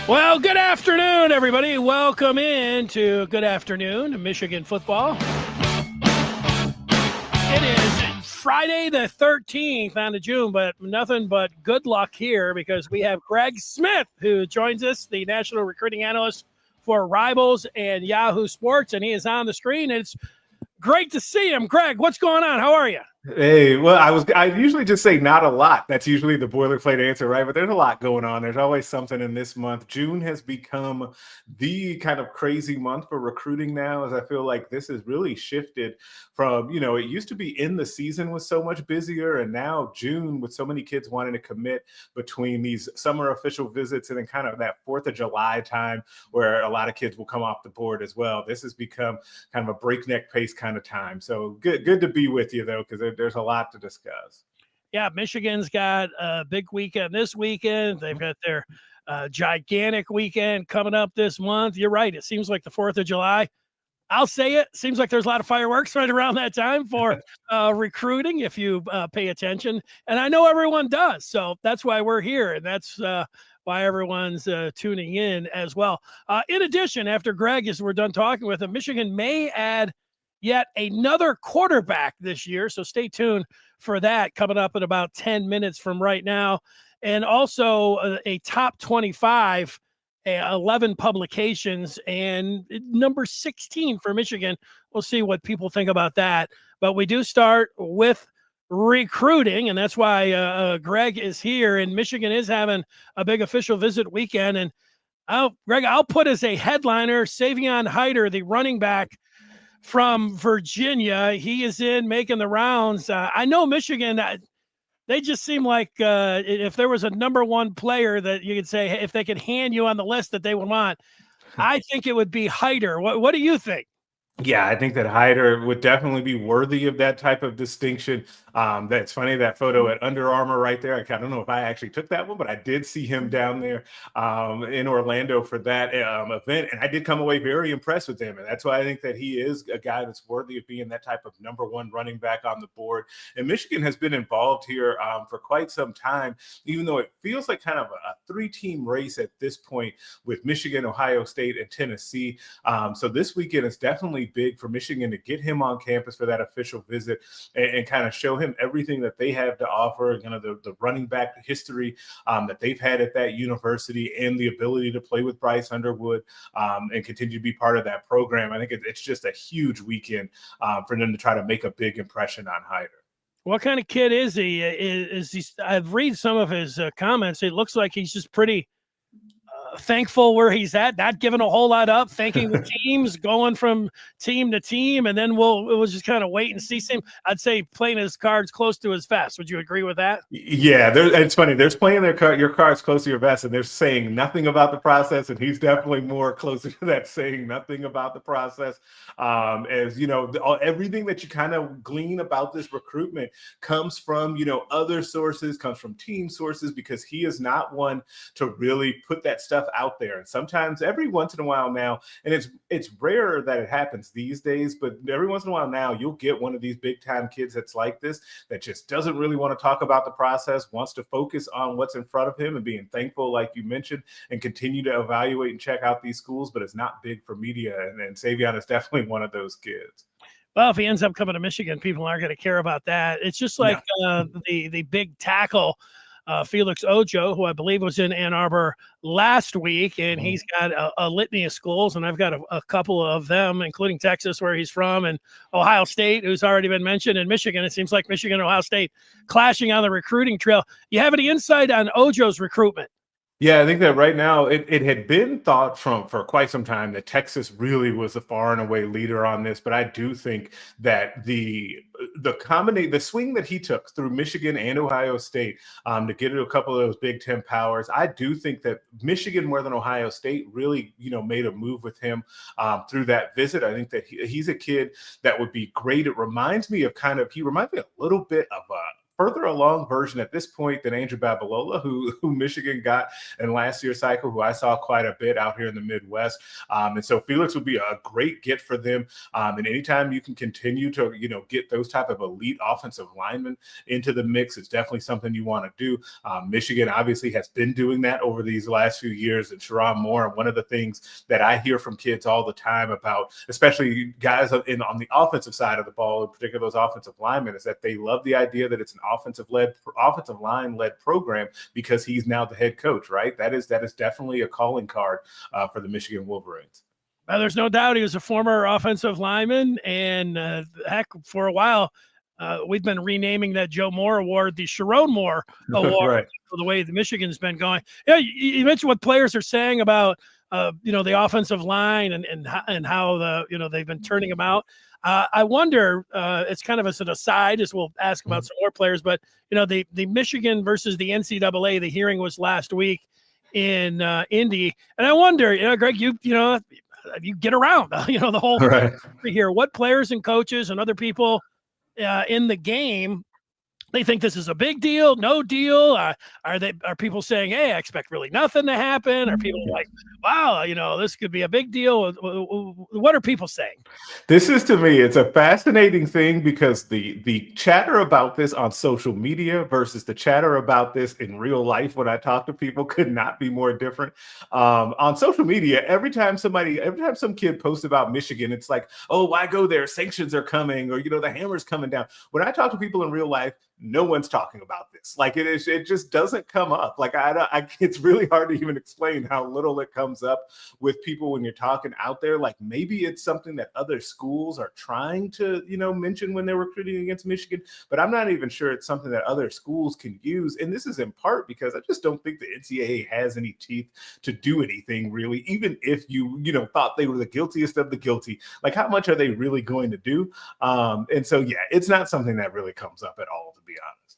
Well, good afternoon, everybody. Welcome in to Good Afternoon Michigan Football. It is Friday the 13th on the June, but nothing but good luck here because we have Greg Smith, who joins us, the national recruiting analyst for Rivals and Yahoo Sports, and he is on the screen. It's great to see him. Greg, what's going on? How are you? Hey, well, I usually just say not a lot. That's usually the boilerplate answer, right? But there's a lot going on. There's always something in this month. June has become the kind of crazy month for recruiting now, as I feel like this has really shifted from, it used to be in the season was so much busier, and now June with so many kids wanting to commit between these summer official visits and then kind of that 4th of July time where a lot of kids will come off the board as well. This has become kind of a breakneck pace kind of time. So good to be with you, though, because there's a lot to discuss. Yeah, Michigan's got a big weekend this weekend. They've got their gigantic weekend coming up this month. You're right. It seems like the 4th of July. I'll say it. Seems like there's a lot of fireworks right around that time for recruiting if you pay attention. And I know everyone does. So that's why we're here. And that's why everyone's tuning in as well. In addition, after Greg, as we're done talking with him, Michigan may add yet another quarterback this year. So stay tuned for that coming up in about 10 minutes from right now. And also a top 25, 11 publications, and number 16 for Michigan. We'll see what people think about that. But we do start with recruiting, and that's why Greg is here. And Michigan is having a big official visit weekend. And Greg, I'll put as a headliner, Savion Hyder, the running back from Virginia. He is in making the rounds. I know Michigan, they just seem like if there was a number one player that you could say, if they could hand you on the list that they would want, I think it would be Hyder. What do you think? Yeah, I think that Hyder would definitely be worthy of that type of distinction. That's funny, that photo at Under Armour right there. I don't know if I actually took that one, but I did see him down there in Orlando for that event. And I did come away very impressed with him. And that's why I think that he is a guy that's worthy of being that type of number one running back on the board. And Michigan has been involved here for quite some time, even though it feels like kind of a three-team race at this point with Michigan, Ohio State, and Tennessee. So this weekend is definitely big for Michigan to get him on campus for that official visit and kind of show him everything that they have to offer, kind of the running back history that they've had at that university and the ability to play with Bryce Underwood and continue to be part of that program. I think it's just a huge weekend for them to try to make a big impression on Hyder. What kind of kid is he? Is he? I've read some of his comments. It looks like he's just pretty thankful where he's at, not giving a whole lot up, thanking the teams, going from team to team, and then we'll just kind of wait and see. I'd say playing his cards close to his vest. Would you agree with that? Yeah, it's funny. They're playing your cards close to your vest, and they're saying nothing about the process, and he's definitely more closer to that, saying nothing about the process. As you know, everything that you kind of glean about this recruitment comes from other sources, comes from team sources, because he is not one to really put that stuff out there. And sometimes every once in a while now, and it's rare that it happens these days, but every once in a while now you'll get one of these big time kids that's like this, that just doesn't really want to talk about the process, wants to focus on what's in front of him and being thankful, like you mentioned, and continue to evaluate and check out these schools, but it's not big for media. And Savion is definitely one of those kids. Well, if he ends up coming to Michigan, people aren't going to care about that. It's just like the big tackle, Felix Ojo, who I believe was in Ann Arbor last week, and he's got a litany of schools, and I've got a couple of them, including Texas, where he's from, and Ohio State, who's already been mentioned, and Michigan. It seems like Michigan and Ohio State clashing on the recruiting trail. You have any insight on Ojo's recruitment? Yeah, I think that right now it had been thought for quite some time that Texas really was the far and away leader on this. But I do think that the swing that he took through Michigan and Ohio State to get to a couple of those Big Ten powers, I do think that Michigan more than Ohio State really made a move with him through that visit. I think that he's a kid that would be great. It reminds me of he reminds me a little bit of further along version at this point than Angel Babalola, who Michigan got in last year's cycle, who I saw quite a bit out here in the Midwest. And so Felix would be a great get for them. And anytime you can continue to, get those type of elite offensive linemen into the mix, it's definitely something you want to do. Michigan obviously has been doing that over these last few years. And Sharon Moore, one of the things that I hear from kids all the time about, especially guys on the offensive side of the ball, in particular those offensive linemen, is that they love the idea that it's an offensive line led program because he's now the head coach, right? That is definitely a calling card for the Michigan Wolverines. There's no doubt he was a former offensive lineman, and heck, for a while, we've been renaming that Joe Moore Award the Sharon Moore Award right. for the way the Michigan's been going. Yeah, you mentioned what players are saying about the offensive line and how they've been turning them out. I wonder, it's kind of as an aside, as we'll ask about some more players, but the Michigan versus the NCAA, the hearing was last week in Indy, and I wonder, Greg, you get around, the whole right. here. What players and coaches and other people in the game, they think this is a big deal, no deal? Are people saying, hey, I expect really nothing to happen? Are people like, wow, this could be a big deal? What are people saying? This is, to me, it's a fascinating thing because the chatter about this on social media versus the chatter about this in real life when I talk to people could not be more different. On social media, every time some kid posts about Michigan, it's like, oh, why go there? Sanctions are coming, or the hammer's coming down. When I talk to people in real life, no one's talking about this. Like it just doesn't come up. Like it's really hard to even explain how little it comes up with people when you're talking out there. Like maybe it's something that other schools are trying to, mention when they're recruiting against Michigan, but I'm not even sure it's something that other schools can use. And this is in part because I just don't think the NCAA has any teeth to do anything really, even if you thought they were the guiltiest of the guilty. Like how much are they really going to do? And so, yeah, it's not something that really comes up at all, to be honest.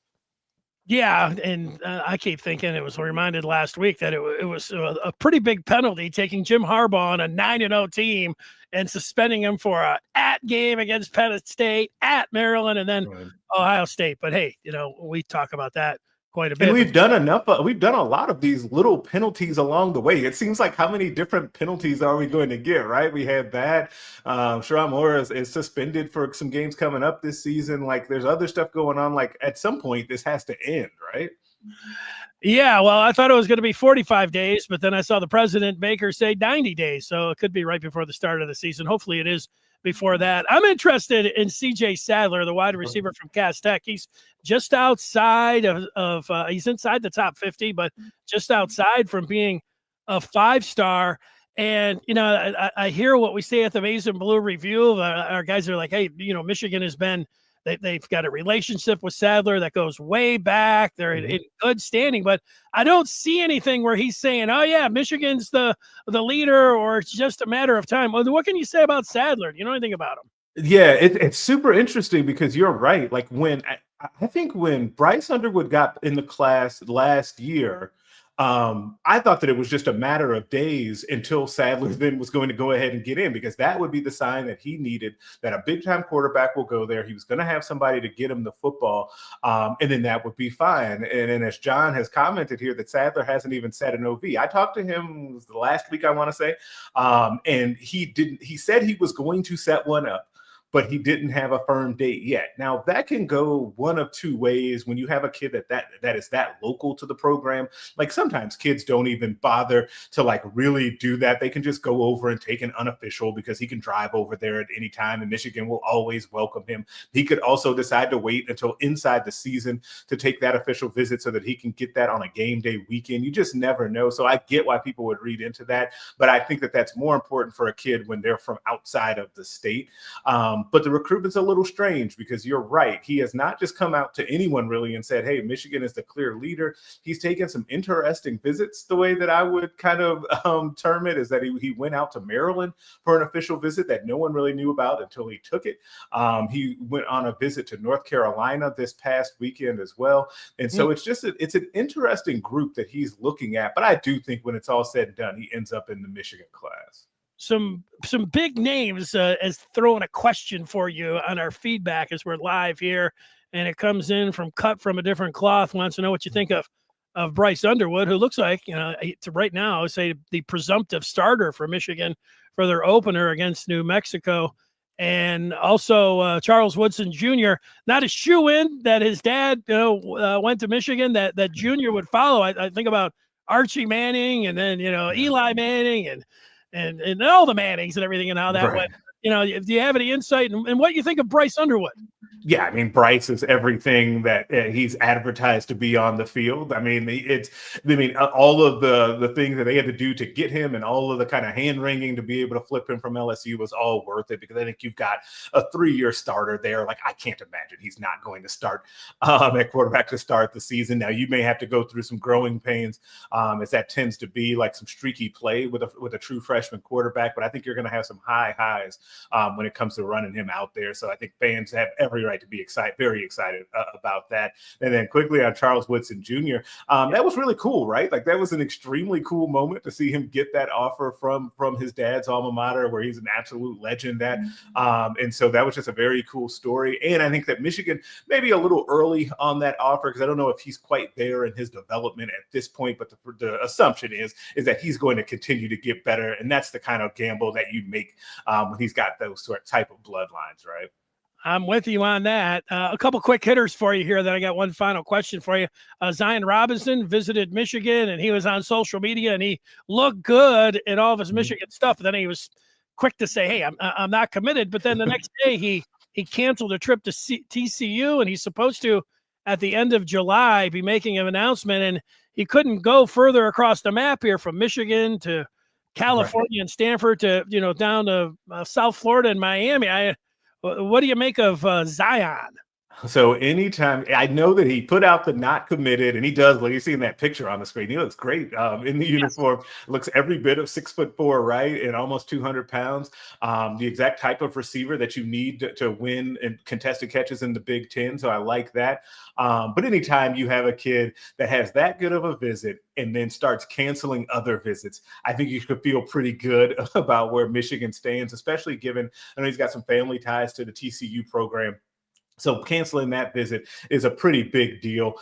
Yeah, and I keep thinking it was reminded last week that it was a pretty big penalty taking Jim Harbaugh on a 9-0 team and suspending him for a at game against Penn State, at Maryland, and then Ohio State. But hey, we talk about that quite a bit. And we've done a lot of these little penalties along the way. It seems like how many different penalties are we going to get, right? We had that. Sharon Moore is suspended for some games coming up this season. Like there's other stuff going on. Like at some point this has to end, right? Yeah, well, I thought it was going to be 45 days, but then I saw the president Baker say 90 days. So it could be right before the start of the season. Hopefully it is before that. I'm interested in CJ Sadler, the wide receiver from Cass Tech. He's just outside of he's inside the top 50, but just outside from being a 5-star. And, I hear what we say at the Maize and Blue Review. Our guys are like, hey, Michigan has been, they've got a relationship with Sadler that goes way back. They're in good standing, but I don't see anything where he's saying, oh, yeah, Michigan's the leader, or it's just a matter of time. Well, what can you say about Sadler? Do you know anything about him? Yeah, it's super interesting because you're right. Like I think when Bryce Underwood got in the class last year, I thought that it was just a matter of days until Sadler then was going to go ahead and get in, because that would be the sign that he needed, that a big time quarterback will go there. He was going to have somebody to get him the football, and then that would be fine. And as John has commented here, that Sadler hasn't even set an OV. I talked to him, it was the last week, I want to say, and he said he was going to set one up, but he didn't have a firm date yet. Now that can go one of two ways when you have a kid that is that local to the program. Like sometimes kids don't even bother to like really do that. They can just go over and take an unofficial because he can drive over there at any time, and Michigan will always welcome him. He could also decide to wait until inside the season to take that official visit so that he can get that on a game day weekend. You just never know. So I get why people would read into that, but I think that that's more important for a kid when they're from outside of the state. But the recruitment's a little strange because you're right. He has not just come out to anyone really and said, hey, Michigan is the clear leader. He's taken some interesting visits. The way that I would kind of term it is that he went out to Maryland for an official visit that no one really knew about until he took it. He went on a visit to North Carolina this past weekend as well. And so it's an interesting group that he's looking at. But I do think when it's all said and done, he ends up in the Michigan class. Some big names as throwing a question for you on our feedback as we're live here and it comes in from cut from a different cloth. Wants to know what you think of Bryce Underwood, who looks like, to right now, say the presumptive starter for Michigan for their opener against New Mexico. And also Charles Woodson Jr., not a shoe-in that his dad went to Michigan, that Jr. would follow. I think about Archie Manning and then, Eli Manning and all the Mannings and everything and how that went. Do you have any insight and what you think of Bryce Underwood? Yeah, I mean, Bryce is everything that he's advertised to be on the field. I mean, all of the things that they had to do to get him and all of the kind of hand wringing to be able to flip him from LSU was all worth it, because I think you've got a 3-year starter there. Like, I can't imagine he's not going to start at quarterback to start the season. Now, you may have to go through some growing pains, as that tends to be like some streaky play with a true freshman quarterback. But I think you're going to have some high highs when it comes to running him out there. So I think fans have every right to be very excited about that. And then quickly on Charles Woodson Jr., that was really cool, right? Like, that was an extremely cool moment to see him get that offer from his dad's alma mater, where he's an absolute legend at. And so that was just a very cool story. And I think that Michigan maybe a little early on that offer, because I don't know if he's quite there in his development at this point, but the assumption is that he's going to continue to get better. And that's the kind of gamble that you make when he's got those type of bloodlines, right? I'm with you on that. A couple quick hitters for you here. Then I got one final question for you. Zion Robinson visited Michigan, and he was on social media, and he looked good in all of his Michigan stuff. Then he was quick to say, "Hey, I'm not committed." But then the next day, he canceled a trip to TCU, and he's supposed to, at the end of July, be making an announcement, and he couldn't go further across the map here from Michigan to California and Stanford to down to South Florida and Miami. What do you make of Zion? So anytime, I know that he put out the not committed, and he does. Like, you see in that picture on the screen, he looks great in the uniform. Looks every bit of 6'4", right, and almost 200 pounds. The exact type of receiver that you need to win and contested catches in the Big Ten. So I like that. But anytime you have a kid that has that good of a visit and then starts canceling other visits, I think you could feel pretty good about where Michigan stands, especially given, I know he's got some family ties to the TCU program. So canceling that visit is a pretty big deal.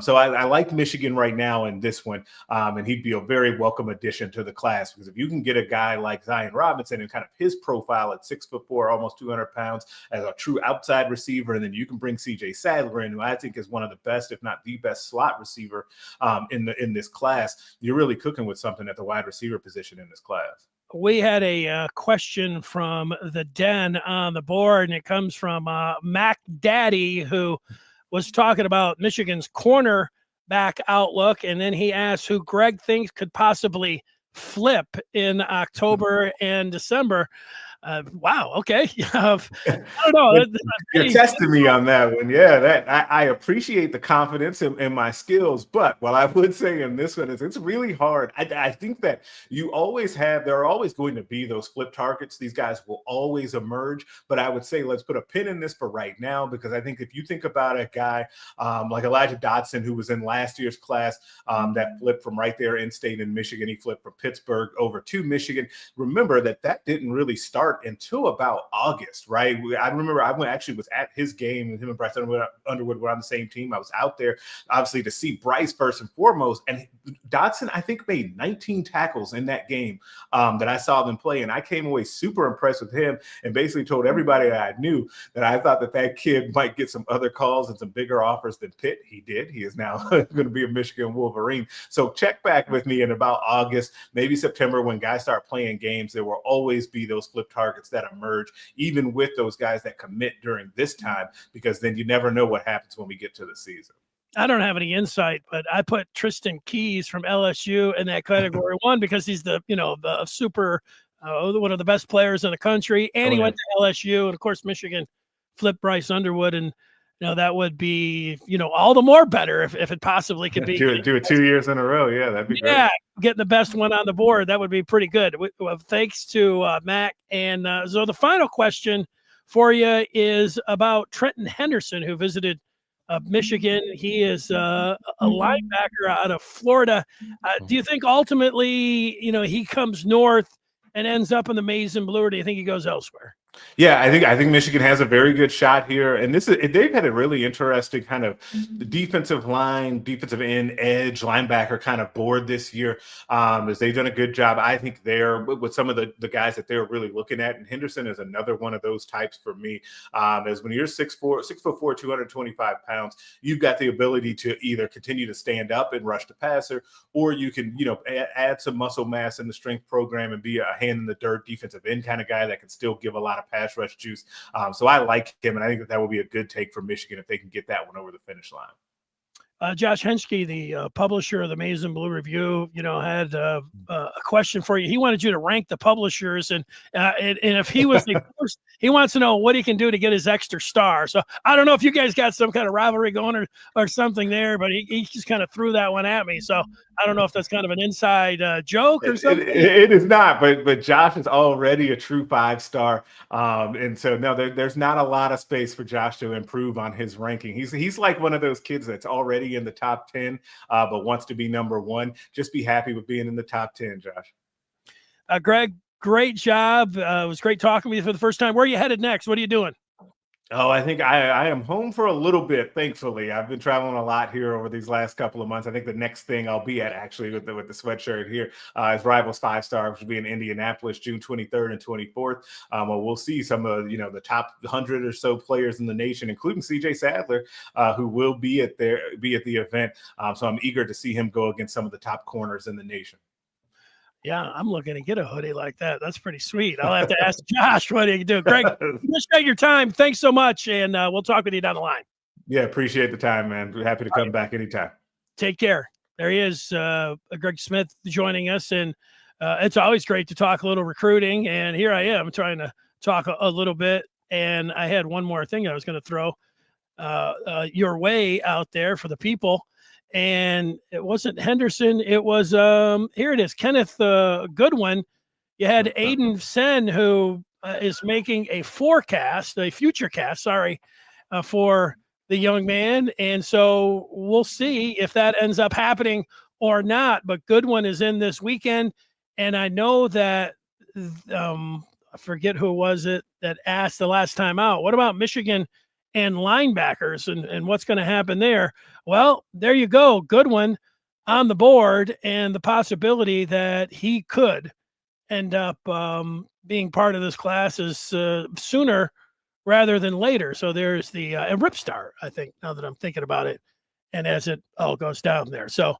So I like Michigan right now in this one, and he'd be a very welcome addition to the class, because if you can get a guy like Zion Robinson and kind of his profile at 6'4", almost 200 pounds as a true outside receiver, and then you can bring CJ Sadler in, who I think is one of the best, if not the best, slot receiver in this class, you're really cooking with something at the wide receiver position in this class. We had a question from the Den on the board, and it comes from Mac Daddy, who was talking about Michigan's cornerback outlook. And then he asked who Greg thinks could possibly flip in October and December. Wow. Okay. I don't know. You're testing me on that one. Yeah, I appreciate the confidence in my skills, but what I would say in this one is it's really hard. I think that there are always going to be those flip targets. These guys will always emerge, but I would say let's put a pin in this for right now, because I think if you think about a guy like Elijah Dotson, who was in last year's class, that flipped from right there in state in Michigan, he flipped from Pittsburgh over to Michigan. Remember that didn't really start until about August, right? I remember I was at his game, and him and Bryce Underwood were on the same team. I was out there, obviously, to see Bryce first and foremost. And Dotson, I think, made 19 tackles in that game that I saw them play. And I came away super impressed with him, and basically told everybody that I knew that I thought that kid might get some other calls and some bigger offers than Pitt. He did. He is now going to be a Michigan Wolverine. So check back with me in about August, maybe September, when guys start playing games. There will always be those flip targets that emerge, even with those guys that commit during this time, because then you never know what happens when we get to the season. I don't have any insight, but I put Tristan Keys from LSU in that category one, because he's the super one of the best players in the country, and he went to LSU, and of course Michigan flipped Bryce Underwood, and that would be all the more better if it possibly could be. Do it 2 years in a row. Yeah, that'd be great. Yeah, getting the best one on the board, that would be pretty good. Thanks to Mac. And so the final question for you is about Trenton Henderson, who visited Michigan. He is a linebacker out of Florida. Do you think ultimately, he comes north and ends up in the maize and blue, or do you think he goes elsewhere? Yeah, I think Michigan has a very good shot here, and they've had a really interesting kind of defensive line, defensive end, edge, linebacker kind of board this year. As they've done a good job, I think there with some of the guys that they're really looking at, and Henderson is another one of those types for me. As when you're 6'4", 225 pounds, you've got the ability to either continue to stand up and rush the passer, or you can add some muscle mass in the strength program and be a hand in the dirt defensive end kind of guy that can still give a lot of pass rush juice. So I like him, and I think that will be a good take for Michigan if they can get that one over the finish line. Josh Henschke, the publisher of the Maize and Blue Review, had a question for you. He wanted you to rank the publishers, and if he was the first, he wants to know what he can do to get his extra star. So I don't know if you guys got some kind of rivalry going or something there, but he just kind of threw that one at me. So I don't know if that's kind of an inside joke or something. It is not, but Josh is already a true 5-star, and so no, there's not a lot of space for Josh to improve on his ranking. He's like one of those kids that's already in the top 10, but wants to be number 1. Just be happy with being in the top 10, Josh. Greg, great job. It was great talking with you for the first time. Where are you headed next? What are you doing? Oh, I think I am home for a little bit, thankfully. I've been traveling a lot here over these last couple of months. I think the next thing I'll be at, actually, with the sweatshirt here, is Rivals 5-Star, which will be in Indianapolis, June 23rd and 24th. We'll see some of the top 100 or so players in the nation, including CJ Sadler, who will be at the event. So I'm eager to see him go against some of the top corners in the nation. Yeah, I'm looking to get a hoodie like that. That's pretty sweet. I'll have to ask Josh what he can do. Greg, appreciate your time. Thanks so much, and we'll talk with you down the line. Yeah, appreciate the time, man. Happy to come back anytime. Take care. There he is, Greg Smith joining us, and it's always great to talk a little recruiting, and here I am trying to talk a little bit, and I had one more thing I was going to throw your way out there for the people. And it wasn't Henderson. It was, here it is, Kenneth Goodwin. You had Aiden Sen, who is making a future cast, for the young man. And so we'll see if that ends up happening or not. But Goodwin is in this weekend. And I know that, I forget who was it that asked the last time out, what about Michigan and linebackers and what's going to happen there? Well, there you go. Goodwin on the board, and the possibility that he could end up being part of this class is sooner rather than later. So there's the and Ripstar, I think, now that I'm thinking about it, and as it all goes down there. So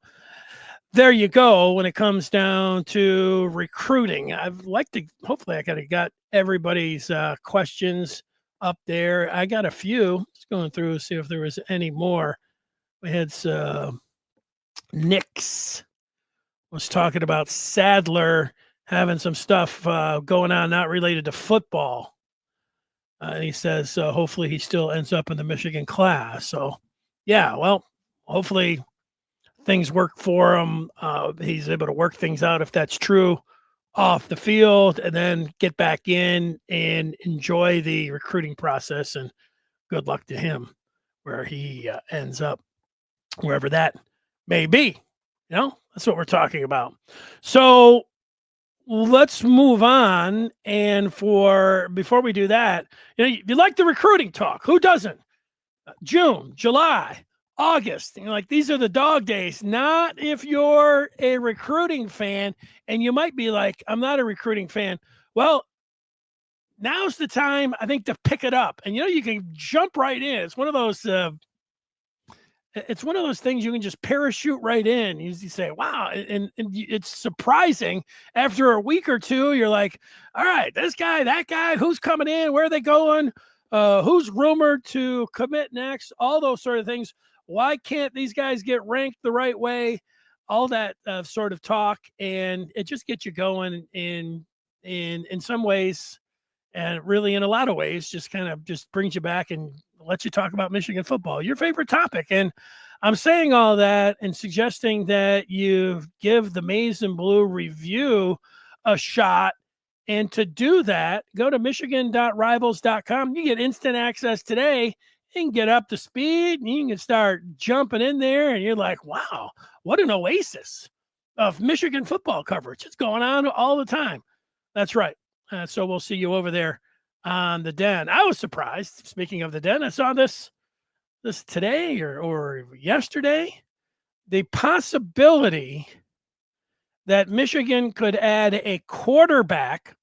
there you go. When it comes down to recruiting, hopefully I kind of got everybody's questions up there. I got a few. Just going through, see if there was any more. We had Nix was talking about Sadler having some stuff going on not related to football. And he says hopefully he still ends up in the Michigan class. So, yeah, well, hopefully things work for him. He's able to work things out if that's true off the field, and then get back in and enjoy the recruiting process. And good luck to him where he ends up, wherever that may be. That's what we're talking about. So let's move on. And before we do that, you like the recruiting talk. Who doesn't? June, July, August, these are the dog days. Not if you're a recruiting fan, and you might be like, I'm not a recruiting fan. Well, now's the time, I think, to pick it up. And you can jump right in. It's one of those things you can just parachute right in. You say, wow. And it's surprising. After a week or two, you're like, all right, this guy, that guy, who's coming in, where are they going? Who's rumored to commit next? All those sort of things. Why can't these guys get ranked the right way? All that sort of talk, and it just gets you going in some ways, and really in a lot of ways, just kind of just brings you back and lets you talk about Michigan football, your favorite topic. And I'm saying all that and suggesting that you give the Maize and Blue Review a shot. And to do that, go to michigan.rivals.com. You get instant access today. You can get up to speed, and you can start jumping in there, and you're like, wow, what an oasis of Michigan football coverage. It's going on all the time. That's right. So we'll see you over there on the Den. I was surprised. Speaking of the Den, I saw this today or yesterday. The possibility that Michigan could add a quarterback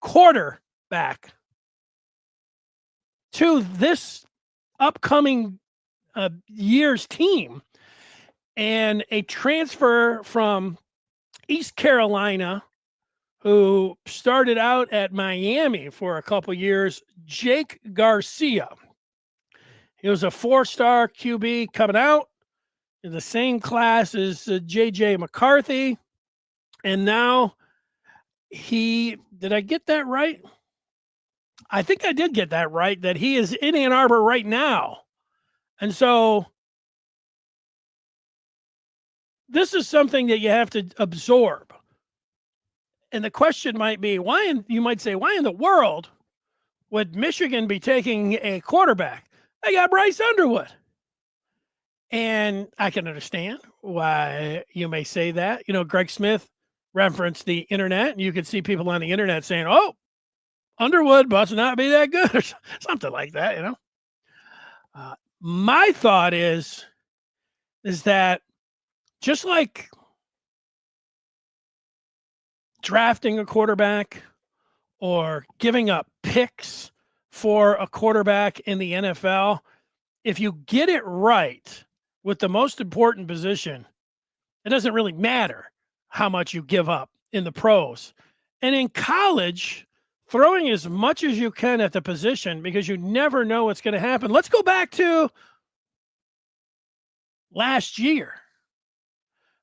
to this upcoming year's team, and a transfer from East Carolina who started out at Miami for a couple years, Jake Garcia. He was a 4-star QB coming out in the same class as J.J. McCarthy. And now did I get that right? I think I did get that right, that he is in Ann Arbor right now. And so this is something that you have to absorb. And the question might be, why in the world would Michigan be taking a quarterback? They got Bryce Underwood. And I can understand why you may say that. Greg Smith referenced the internet, and you could see people on the internet saying, oh, Underwood must not be that good, or something like that, my thought is that just like drafting a quarterback or giving up picks for a quarterback in the NFL, if you get it right with the most important position, it doesn't really matter how much you give up in the pros. And in college, throwing as much as you can at the position, because you never know what's going to happen. Let's go back to last year.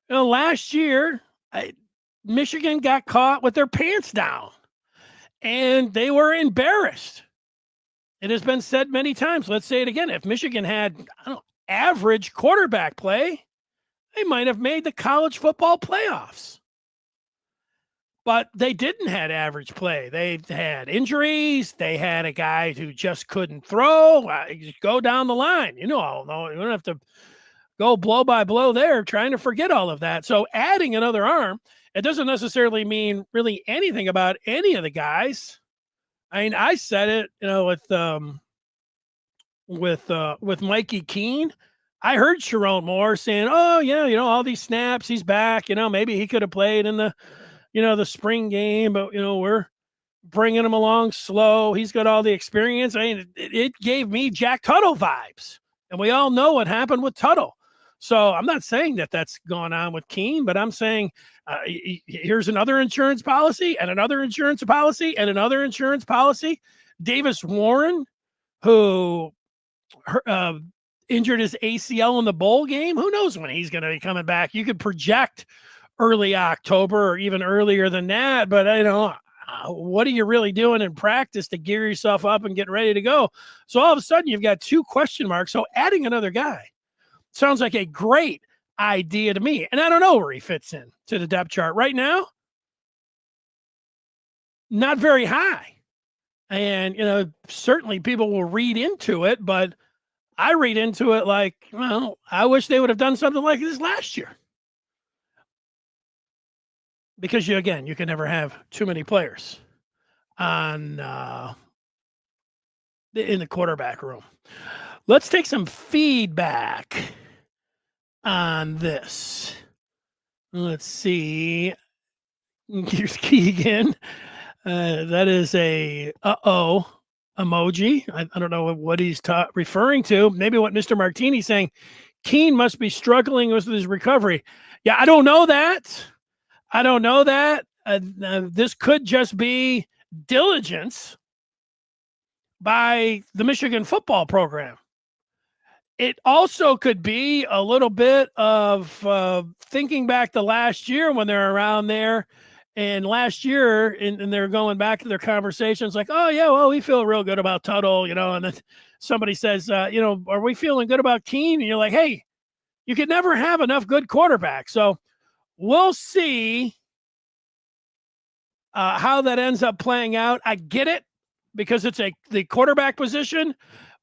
Last year, Michigan got caught with their pants down, and they were embarrassed. It has been said many times. Let's say it again. If Michigan had, average quarterback play, they might have made the college football playoffs. But they didn't have average play. They had injuries. They had a guy who just couldn't throw. Go down the line. You don't have to go blow by blow there trying to forget all of that. So adding another arm, it doesn't necessarily mean really anything about any of the guys. I mean, I said it, with Mikey Keene. I heard Sharon Moore saying, oh, yeah, all these snaps, he's back. Maybe he could have played in the spring game, but, we're bringing him along slow. He's got all the experience. I mean, it gave me Jack Tuttle vibes. And we all know what happened with Tuttle. So I'm not saying that that's gone on with Keene, but I'm saying here's another insurance policy and another insurance policy and another insurance policy. Davis Warren, who injured his ACL in the bowl game. Who knows when he's going to be coming back? You could project early October or even earlier than that, but what are you really doing in practice to gear yourself up and get ready to go? So all of a sudden you've got 2 question marks. So adding another guy sounds like a great idea to me. And I don't know where he fits in to the depth chart right now. Not very high. And, certainly people will read into it, but I read into it like, well, I wish they would have done something like this last year. Because you can never have too many players in the quarterback room. Let's take some feedback on this. Let's see. Here's Keegan. That is a emoji. I don't know what he's referring to. Maybe what Mr. Martini's saying. Keene must be struggling with his recovery. Yeah, I don't know that. This could just be diligence by the Michigan football program. It also could be a little bit of thinking back to last year when they're around there. And last year, and they're going back to their conversations like, oh, yeah, well, we feel real good about Tuttle, and then somebody says, are we feeling good about Keene? And you're like, hey, you can never have enough good quarterbacks. So we'll see how that ends up playing out. I get it because it's the quarterback position.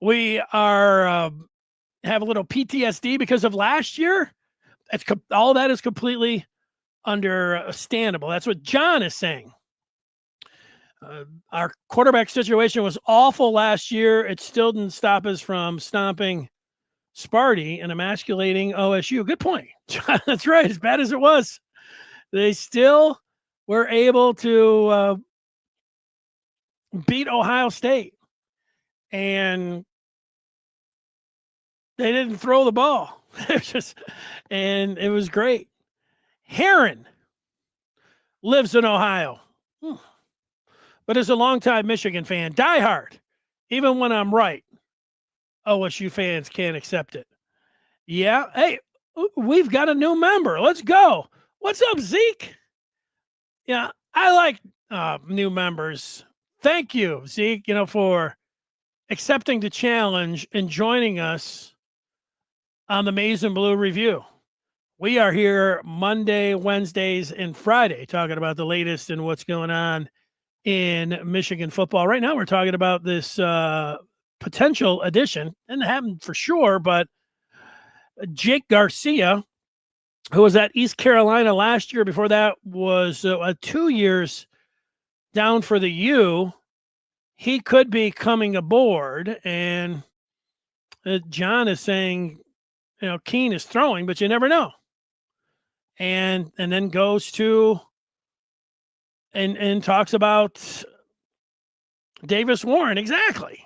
We are have a little PTSD because of last year. All that is completely understandable. That's what John is saying. Our quarterback situation was awful last year. It still didn't stop us from stomping Sparty and emasculating OSU. Good point. That's right. As bad as it was, they still were able to beat Ohio State. And they didn't throw the ball. And it was great. Heron lives in Ohio, but is a longtime Michigan fan. Die hard. Even when I'm right, OSU fans can't accept it. Yeah. Hey, we've got a new member. Let's go. What's up, Zeke? Yeah, I like new members. Thank you, Zeke, for accepting the challenge and joining us on the Maize and Blue Review. We are here Monday, Wednesdays, and Friday talking about the latest and what's going on in Michigan football. Right now, we're talking about this potential addition, and it happened for sure, but Jake Garcia, who was at East Carolina last year, before that was 2 years down for the U, he could be coming aboard, and John is saying, Keene is throwing, but you never know. And then goes to and talks about Davis Warren. Exactly.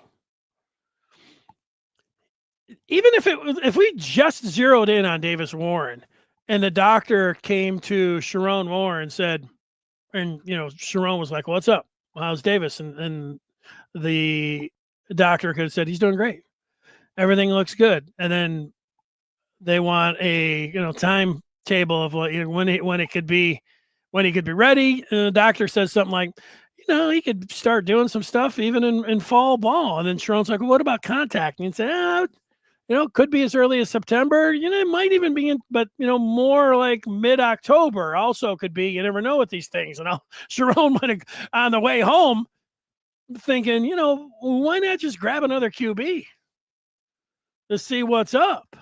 Even if we just zeroed in on Davis Warren and the doctor came to Sharon Moore and said, and Sharon was like, "What's up? Well, how's Davis?" And the doctor could have said, "He's doing great. Everything looks good." And then they want a timetable of when he could be ready. And the doctor says something like, he could start doing some stuff even in fall ball. And then Sharon's like, "Well, what about contact?" And he'd say, could be as early as September. It might even be but more like mid-October also could be. You never know with these things. And Sharon went on the way home thinking, why not just grab another QB to see what's up?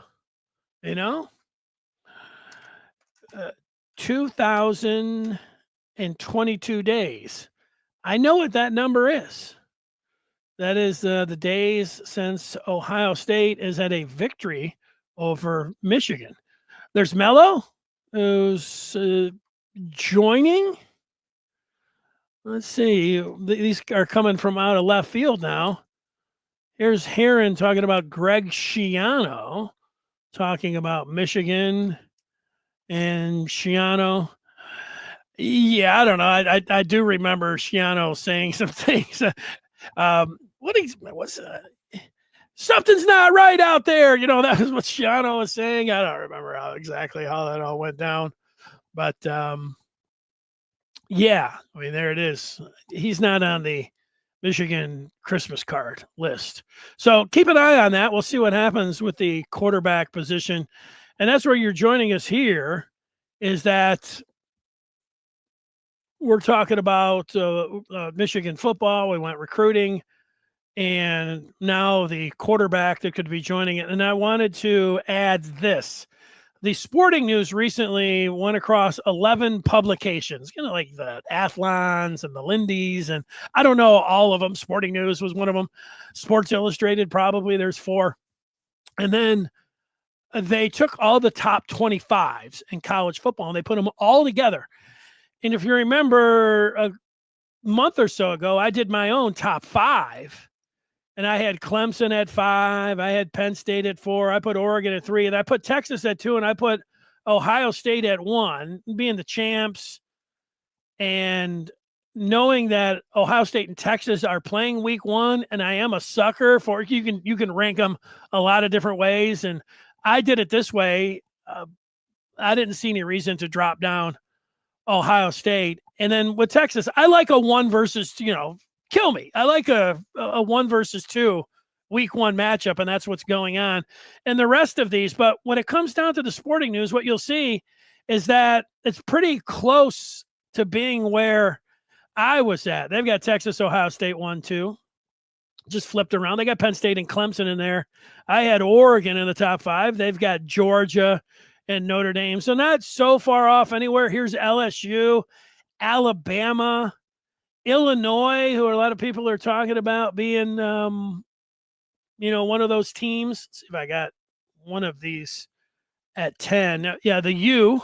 2,022 days. I know what that number is. That is the days since Ohio State has had a victory over Michigan. There's Mello, who's joining. Let's see. These are coming from out of left field now. Here's Heron talking about Greg Schiano, talking about Michigan and Schiano. Yeah, I don't know. I do remember Schiano saying some things. Something's not right out there. That was what Schiano was saying. I don't remember exactly how that all went down. But yeah, there it is. He's not on the Michigan Christmas card list. So keep an eye on that. We'll see what happens with the quarterback position. And that's where you're joining us here, is that we're talking about Michigan football. We went recruiting, and now the quarterback that could be joining it. And I wanted to add this. The Sporting News recently went across 11 publications, like the Athlons and the Lindy's, and I don't know all of them. Sporting News was one of them. Sports Illustrated, probably. There's 4. And then they took all the top 25s in college football, and they put them all together. And if you remember a month or so ago, I did my own top 5, and I had Clemson at 5. I had Penn State at 4. I put Oregon at 3, and I put Texas at 2, and I put Ohio State at 1, being the champs. And knowing that Ohio State and Texas are playing week 1, and I am a sucker for you can rank them a lot of different ways, and I did it this way. I didn't see any reason to drop down Ohio State. And then with Texas, I like a 1 versus, kill me. I like a 1 versus 2 week 1 matchup, and that's what's going on. And the rest of these, but when it comes down to the Sporting News, what you'll see is that it's pretty close to being where I was at. They've got Texas, Ohio State 1, 2. Just flipped around. They got Penn State and Clemson in there. I had Oregon in the top 5. They've got Georgia and Notre Dame. So not so far off anywhere. Here's LSU, Alabama, Illinois, who a lot of people are talking about being, one of those teams. Let's see if I got one of these at 10. Yeah, the U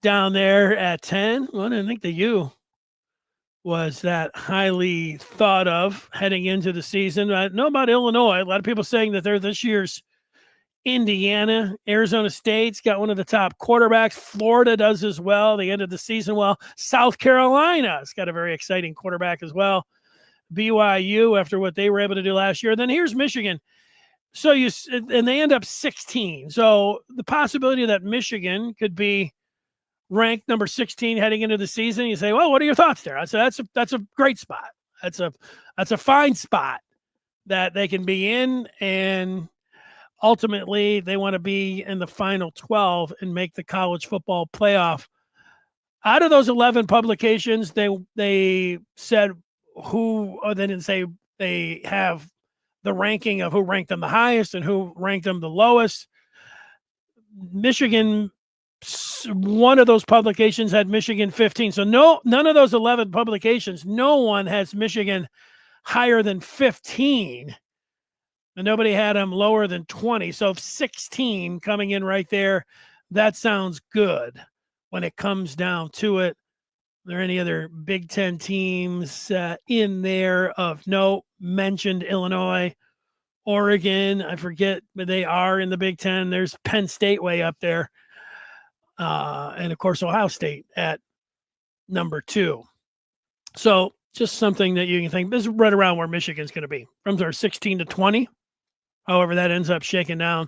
down there at 10. Well, I didn't think the U was that highly thought of heading into the season. I know about Illinois. A lot of people saying that they're this year's Indiana. Arizona State's got one of the top quarterbacks. Florida does as well. They ended the season well. South Carolina's got a very exciting quarterback as well. BYU, after what they were able to do last year. Then here's Michigan. So and they end up 16. So the possibility that Michigan could be ranked number 16 heading into the season. You say, well, what are your thoughts there? I said, that's a great spot. That's a fine spot that they can be in, and ultimately they want to be in the final 12 and make the college football playoff. Out of those 11 publications, they said they didn't say they have the ranking of who ranked them the highest and who ranked them the lowest. Michigan, one of those publications had Michigan 15. So none of those 11 publications, no one has Michigan higher than 15. And nobody had them lower than 20. So 16 coming in right there, that sounds good when it comes down to it. Are there any other Big Ten teams in there of note? Mentioned Illinois, Oregon, I forget, but they are in the Big Ten. There's Penn State way up there. And, of course, Ohio State at number 2. So just something that you can think. This is right around where Michigan's going to be. From our 16 to 20. However, that ends up shaking down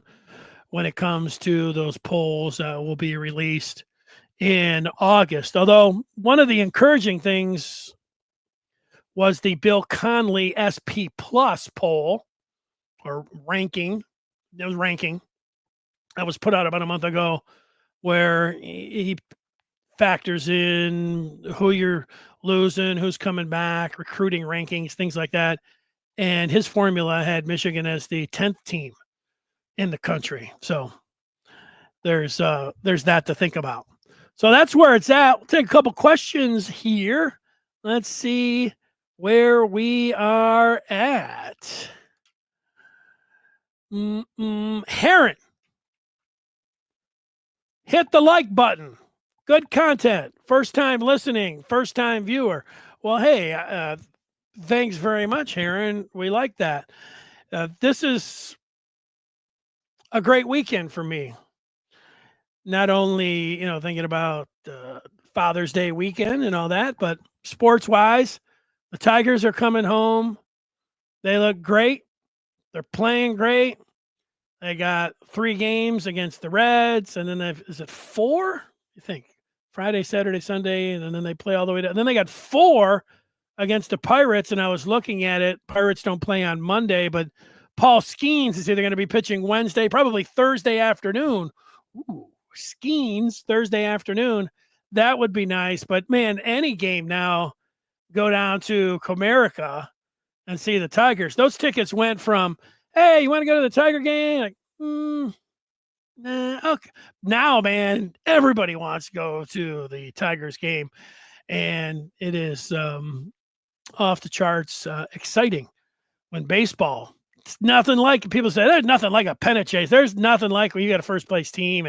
when it comes to those polls will be released in August. Although one of the encouraging things was the Bill Connelly SP Plus poll or ranking. It was ranking that was put out about a month ago, where he factors in who you're losing, who's coming back, recruiting rankings, things like that. And his formula had Michigan as the 10th team in the country. So there's that to think about. So that's where it's at. We'll take a couple questions here. Let's see where we are at. Heron. Hit the like button. Good content. First time listening. First time viewer. Well, hey, thanks very much, Heron. We like that. This is a great weekend for me. Not only, thinking about Father's Day weekend and all that, but sports-wise, the Tigers are coming home. They look great. They're playing great. They got 3 games against the Reds, and then is it 4? You think Friday, Saturday, Sunday, and then they play all the way down. And then they got 4 against the Pirates, and I was looking at it. Pirates don't play on Monday, but Paul Skeens is either going to be pitching Wednesday, probably Thursday afternoon. Ooh, Skeens Thursday afternoon. That would be nice. But man, any game now, go down to Comerica and see the Tigers. Those tickets went from, hey, you want to go to the Tiger game? Like, nah, okay. Now, man, everybody wants to go to the Tigers game, and it is off the charts exciting when baseball. It's nothing like, people say there's nothing like a pennant chase. There's nothing like when you got a first place team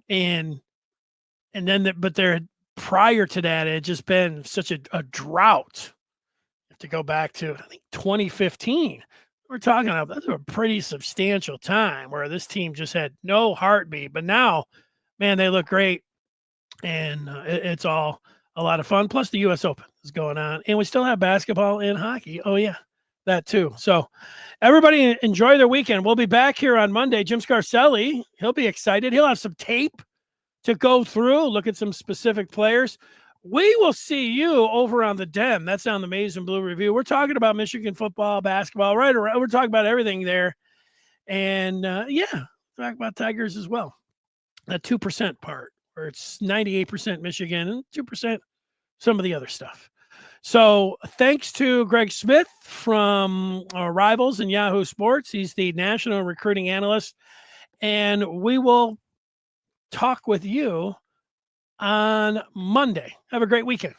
and then but there prior to that it had just been such a drought. You have to go back to I think 2015. We're talking about that's a pretty substantial time where this team just had no heartbeat. But now, man, they look great, and it's all a lot of fun. Plus, the U.S. Open is going on, and we still have basketball and hockey. Oh yeah, that too. So, everybody enjoy their weekend. We'll be back here on Monday. Jim Scarcelli, he'll be excited. He'll have some tape to go through, look at some specific players. We will see you over on the Den. That's on the Maize and Blue Review. We're talking about Michigan football, basketball, right around. We're talking about everything there. And, talk about Tigers as well. That 2% part, where it's 98% Michigan and 2% some of the other stuff. So thanks to Greg Smith from Rivals and Yahoo Sports. He's the national recruiting analyst. And we will talk with you on Monday. Have a great weekend.